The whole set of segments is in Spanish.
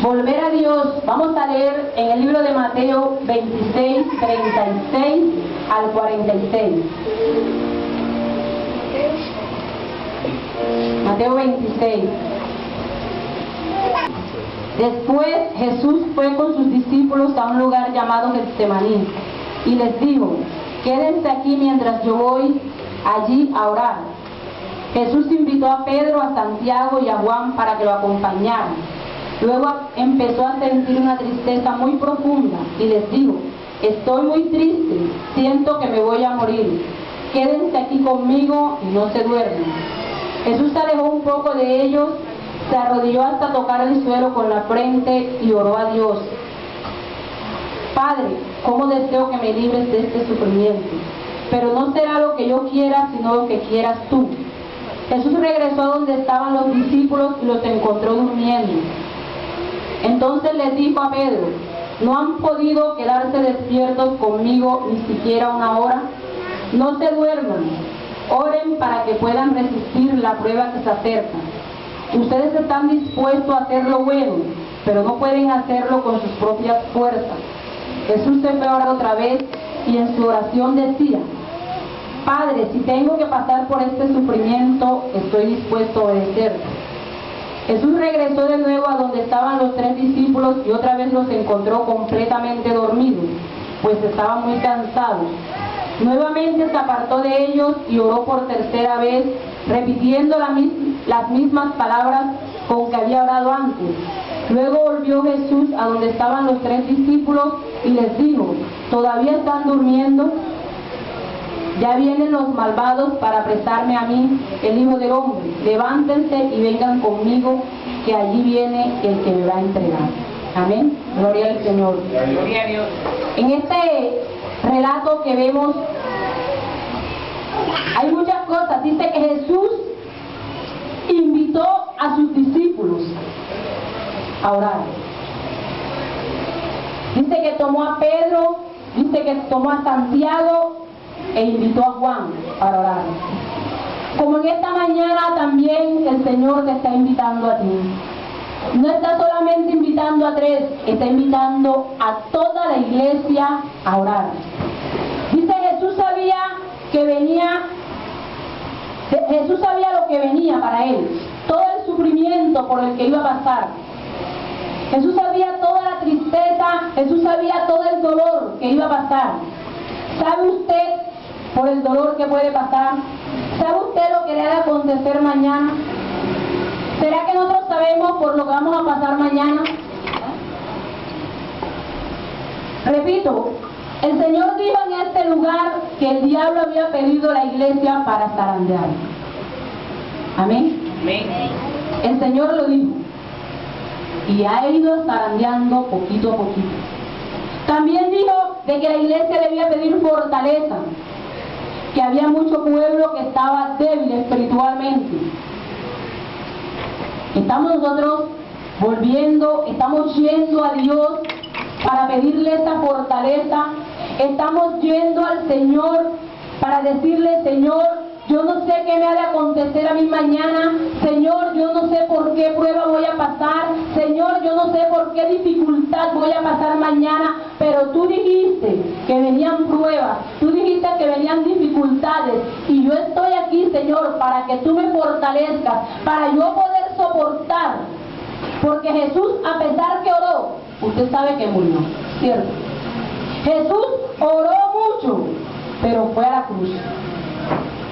Volver a Dios. Vamos a leer en el libro de Mateo 26, 36 al 46. Mateo 26. Después Jesús fue con sus discípulos a un lugar llamado Getsemaní y les dijo: quédense aquí mientras yo voy allí a orar. Jesús invitó a Pedro, a Santiago y a Juan para que lo acompañaran. Luego empezó a sentir una tristeza muy profunda y les dijo: estoy muy triste, siento que me voy a morir. Quédense aquí conmigo y no se duermen. Jesús se alejó un poco de ellos, se arrodilló hasta tocar el suelo con la frente y oró a Dios: Padre, cómo deseo que me libres de este sufrimiento, pero no será lo que yo quiera, sino lo que quieras tú. Jesús regresó a donde estaban los discípulos y los encontró durmiendo. Entonces les dijo a Pedro: ¿no han podido quedarse despiertos conmigo ni siquiera una hora? No se duerman, oren para que puedan resistir la prueba que se acerca. Ustedes están dispuestos a hacer lo bueno, pero no pueden hacerlo con sus propias fuerzas. Jesús se fue a orar otra vez y en su oración decía: Padre, si tengo que pasar por este sufrimiento, estoy dispuesto a obedecerte. Jesús regresó de nuevo a donde estaban los 3 discípulos y otra vez los encontró completamente dormidos, pues estaban muy cansados. Nuevamente se apartó de ellos y oró por tercera vez, repitiendo las mismas palabras con que había orado antes. Luego volvió Jesús a donde estaban los 3 discípulos y les dijo: ¿todavía están durmiendo? Ya vienen los malvados para apresarme a mí, el Hijo del Hombre. Levántense y vengan conmigo, que allí viene el que me va a entregar. Amén. Gloria al Señor. Gloria a Dios. En este relato que vemos hay muchas cosas. Dice que Jesús invitó a sus discípulos a orar. Dice que tomó a Pedro, dice que tomó a Santiago e invitó a Juan para orar. Como en esta mañana también el Señor te está invitando a ti. No está solamente invitando a 3, está invitando a toda la iglesia a orar. Dice Jesús sabía lo que venía para él, todo el sufrimiento por el que iba a pasar. Jesús sabía toda la tristeza, Jesús sabía todo el dolor que iba a pasar. ¿Sabe usted por el dolor que puede pasar? ¿Sabe usted lo que le ha de acontecer mañana? ¿Será que nosotros sabemos por lo que vamos a pasar mañana? Repito, el Señor dijo en este lugar que el diablo había pedido a la iglesia para zarandear. Amén. Amén. El Señor lo dijo y ha ido zarandeando poquito a poquito. También dijo de que la iglesia debía pedir fortaleza, que había mucho pueblo que estaba débil espiritualmente. Estamos nosotros volviendo, estamos yendo a Dios para pedirle esa fortaleza. Estamos yendo al Señor para decirle: Señor, yo no sé qué me ha de acontecer a mí mañana. Señor, yo no sé por qué prueba voy a pasar. Señor, yo no sé por qué dificultad voy a pasar mañana. Pero tú dijiste que venían pruebas, tú dijiste que venían dificultades. Y yo estoy aquí, Señor, para que tú me fortalezcas, para yo poder soportar. Porque Jesús, a pesar que oró, usted sabe que murió, ¿cierto? Jesús oró mucho, pero fue a la cruz.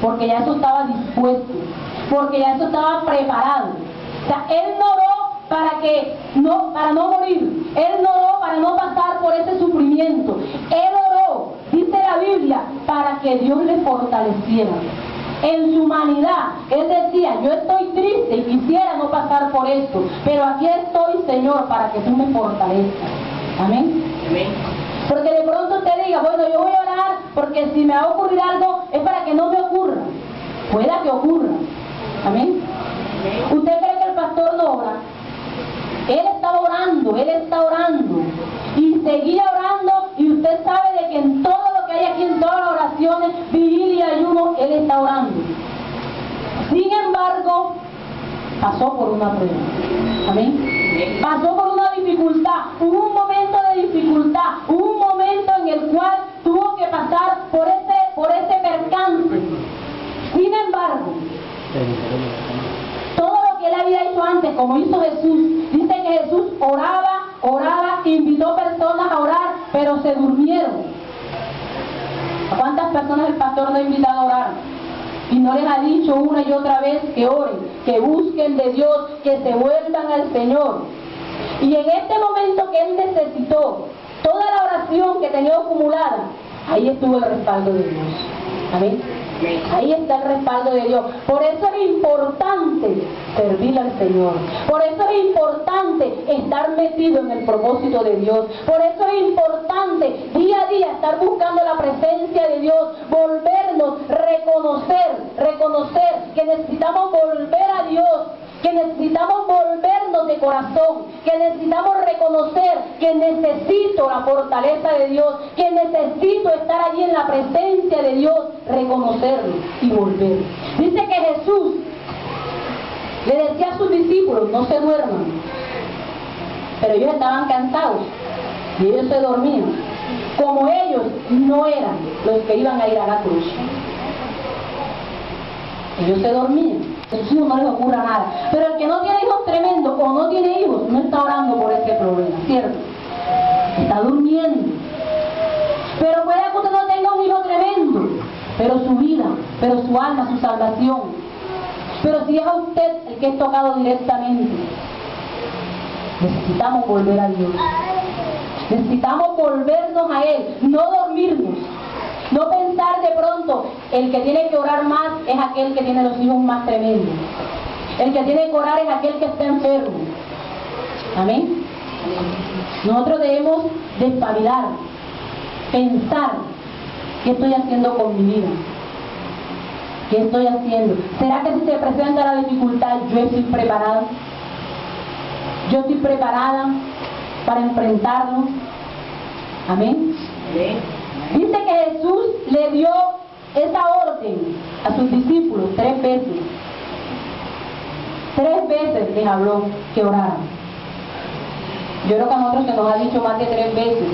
Porque ya eso estaba dispuesto, porque ya eso estaba preparado. O sea, Él no oró para no morir, Él no oró para no pasar por ese sufrimiento. Él oró, dice la Biblia, para que Dios le fortaleciera. En su humanidad, Él decía: yo estoy triste y quisiera no pasar por esto, pero aquí estoy, Señor, para que tú me fortalezcas. Amén. Amén. Porque de pronto usted diga: bueno, yo voy a orar porque si me va a ocurrir algo es para que no me ocurra. Pueda que ocurra. Amén. ¿Usted cree que el pastor no ora? Él está orando y seguía orando, y usted sabe de que en todo lo que hay aquí, en todas las oraciones, vigilia y ayuno, Él está orando. Sin embargo, pasó por una prueba. Amén. Pasó por una dificultad, hubo un momento de dificultad, hubo un momento en el cual tuvo que pasar por ese percance. Sin embargo, todo lo que él había hecho antes, como hizo Jesús, dice que Jesús oraba, invitó personas a orar, pero se durmieron. ¿A cuántas personas el pastor no ha invitado a orar? Y no les ha dicho una y otra vez que oren, que busquen de Dios, que se vuelvan al Señor. Y en este momento que él necesitó toda la oración que tenía acumulada, ahí estuvo el respaldo de Dios. Amén. Ahí está el respaldo de Dios. Por eso es importante servir al Señor. Por eso es importante estar metido en el propósito de Dios. Por eso es importante día a día estar buscando la presencia de Dios, volvernos, reconocer que necesitamos volver a Dios, que necesitamos volvernos de corazón, que necesitamos reconocer que necesito la fortaleza de Dios, que necesito estar allí en la presencia de Dios, reconocerlo y volver. Dice que Jesús le decía a sus discípulos, no se duerman, pero ellos estaban cansados y ellos se dormían, como ellos no eran los que iban a ir a la cruz. Ellos se dormían. A sus hijos no les ocurra nada. Pero el que no tiene hijos tremendos o no tiene hijos, no está orando por ese problema, ¿cierto? Está durmiendo. Pero puede que usted no tenga un hijo tremendo, pero su vida, pero su alma, su salvación. Pero si es a usted el que es tocado directamente, necesitamos volver a Dios. Necesitamos volvernos a Él, no dormirnos. No pensar de pronto, el que tiene que orar más es aquel que tiene los hijos más tremendos. El que tiene que orar es aquel que está enfermo. Amén. Nosotros debemos despabilar, pensar, ¿qué estoy haciendo con mi vida? ¿Qué estoy haciendo? ¿Será que si se presenta la dificultad, yo estoy preparado? ¿Yo estoy preparada para enfrentarlo? Amén. Dice que Jesús le dio esa orden a sus discípulos 3 veces. 3 veces les habló que oraran. Yo creo que a nosotros se nos ha dicho más de 3 veces.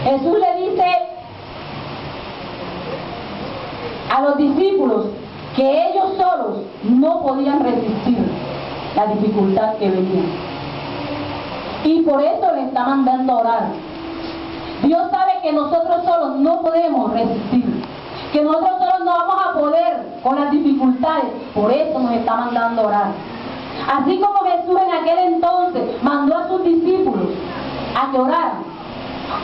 Jesús le dice a los discípulos que ellos solos no podían resistir la dificultad que venía. Y por eso le está mandando a orar. Dios sabe que nosotros solos no podemos resistir, que nosotros solos no vamos a poder con las dificultades, por eso nos está mandando a orar. Así como Jesús en aquel entonces mandó a sus discípulos a que oraran,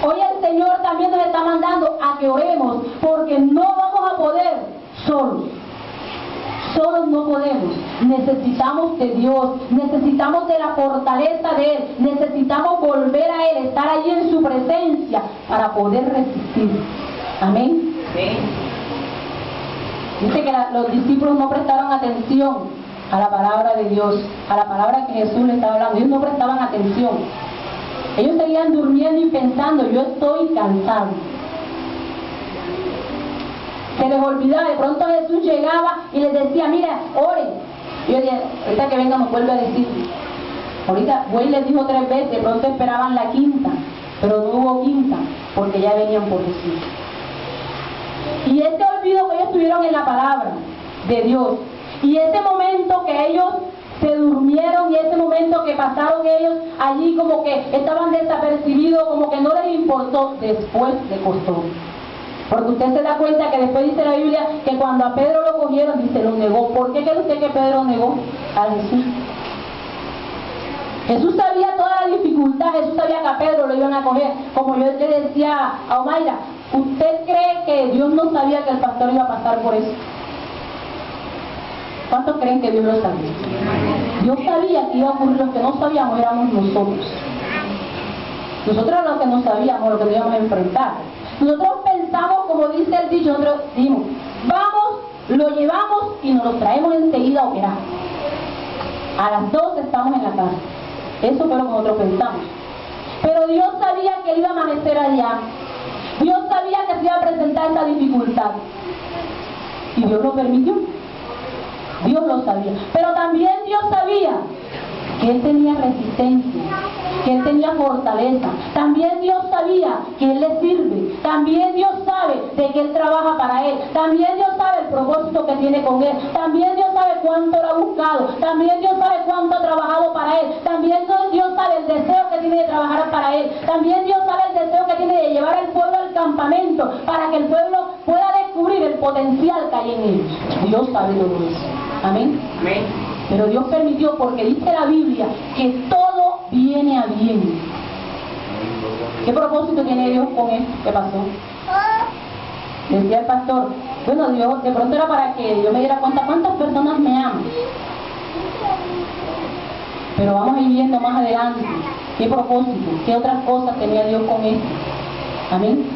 hoy el Señor también nos está mandando a que oremos, porque no vamos a poder solos. Solos no podemos, necesitamos de Dios, necesitamos de la fortaleza de Él, necesitamos volver a Él, estar allí en su presencia para poder resistir. Amén. Dice que los discípulos no prestaron atención a la palabra de Dios, a la palabra que Jesús les estaba hablando. Ellos no prestaban atención. Ellos seguían durmiendo y pensando, yo estoy cansado. Se les olvidaba, de pronto Jesús llegaba y les decía, mira, oren. Y yo decía, ahorita que venga nos vuelve a decir. Ahorita fue y les dijo 3 veces, de pronto esperaban la quinta, pero no hubo quinta, porque ya venían por Jesús. Y ese olvido que ellos tuvieron en la palabra de Dios, y ese momento que ellos se durmieron, y ese momento que pasaron ellos allí como que estaban desapercibidos, como que no les importó, después les costó. Porque usted se da cuenta que después dice la Biblia que cuando a Pedro lo cogieron, dice, lo negó. ¿Por qué cree usted que Pedro negó a Jesús? Jesús sabía toda la dificultad, Jesús sabía que a Pedro lo iban a coger. Como yo le decía a Omaira, ¿usted cree que Dios no sabía que el pastor iba a pasar por eso? ¿Cuántos creen que Dios lo sabía? Dios sabía que iba a ocurrir. Lo que no sabíamos éramos nosotros. Nosotros los que no sabíamos lo que nos íbamos a enfrentar. Nosotros pensamos, como dice el dicho, nosotros decimos, vamos, lo llevamos y nos lo traemos enseguida a operar. A las 12 estamos en la casa. Eso fue lo que nosotros pensamos. Pero Dios sabía que él iba a amanecer allá. Dios sabía que se iba a presentar esa dificultad. Y Dios lo permitió. Dios lo sabía. Pero también Dios sabía que él tenía resistencia, que él tenía fortaleza. También Dios sabía que él le sirve. También Dios sabe de que él trabaja para él. También Dios sabe el propósito que tiene con él. También Dios sabe cuánto lo ha buscado. También Dios sabe cuánto ha trabajado para él. También Dios sabe el deseo que tiene de trabajar para él. También Dios sabe el deseo que tiene de llevar al pueblo al campamento para que el pueblo pueda descubrir el potencial que hay en ellos. Dios sabe todo eso. Amén. Amén. Pero Dios permitió, porque dice la Biblia que todo viene a bien. ¿Qué propósito tiene Dios con esto? ¿Qué pasó? Decía el pastor, bueno, Dios, de pronto era para que yo me diera cuenta cuántas personas me aman. Pero vamos a ir viendo más adelante qué propósito, qué otras cosas tenía Dios con esto. Amén.